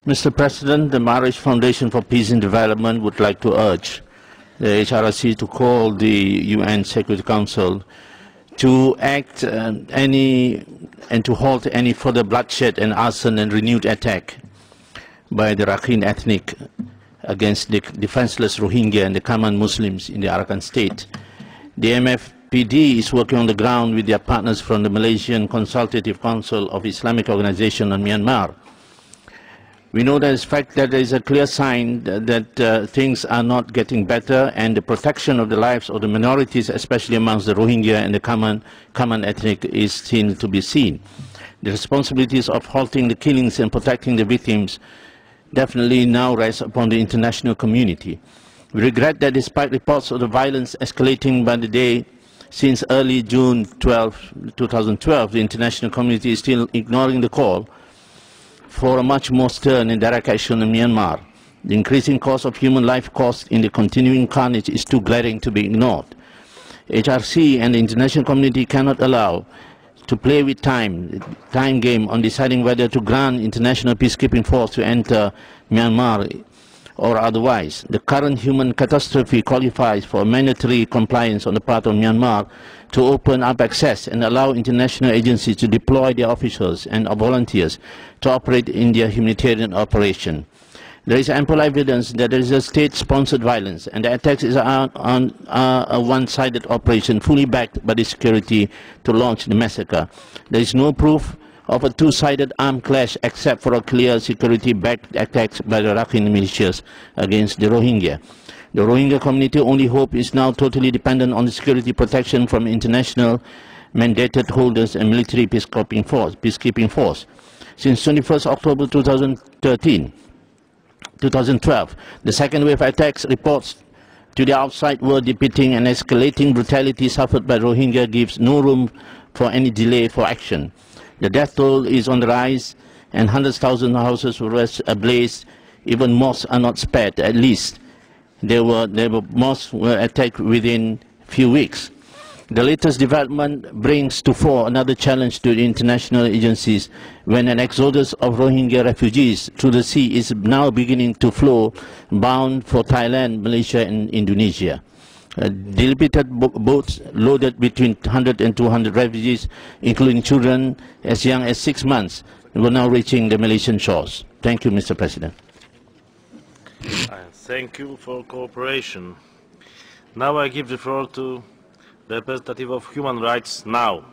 Mr. President, the Marriage Foundation for Peace and Development would like to urge the HRC to call the UN Security Council to act and to halt any further bloodshed and arson and renewed attack by the Rakhine ethnic against the defenseless Rohingya and the common Muslims in the Arakan state. The MFPD is working on the ground with their partners from the Malaysian Consultative Council of Islamic Organization on Myanmar. We know that it's fact that there is a clear sign that things are not getting better, and the protection of the lives of the minorities, especially amongst the Rohingya and the common ethnic, is still to be seen. The responsibilities of halting the killings and protecting the victims definitely now rest upon the international community. We regret that despite reports of the violence escalating by the day since early June 2012, the international community is still ignoring the call for a much more stern and direct action in Myanmar. The increasing cost of human life cost in the continuing carnage is too glaring to be ignored. HRC and the international community cannot allow to play with time game on deciding whether to grant international peacekeeping force to enter Myanmar or otherwise. The current human catastrophe qualifies for mandatory compliance on the part of Myanmar to open up access and allow international agencies to deploy their officials and volunteers to operate in their humanitarian operation. There is ample evidence that there is a state-sponsored violence, and the attacks is on a one-sided operation fully backed by the security to launch the massacre. There is no proof of a two-sided armed clash except for a clear security-backed attacks by the Rakhine militias against the Rohingya. The Rohingya community only hope is now totally dependent on the security protection from international mandated holders and military peacekeeping force. Since 21st October 2012, the second wave attacks reports to the outside world depicting an escalating brutality suffered by Rohingya gives no room for any delay for action. The death toll is on the rise, and 100,000 houses were ablaze. Even mosques are not spared. At least mosques were attacked within few weeks. The latest development brings to fore another challenge to the international agencies when an exodus of Rohingya refugees through the sea is now beginning to flow bound for Thailand, Malaysia and Indonesia. Dilapidated boats loaded between 100 and 200 refugees, including children as young as 6 months, were now reaching the Malaysian shores. Thank you, Mr. President. Thank you for cooperation. Now I give the floor to the representative of human rights now.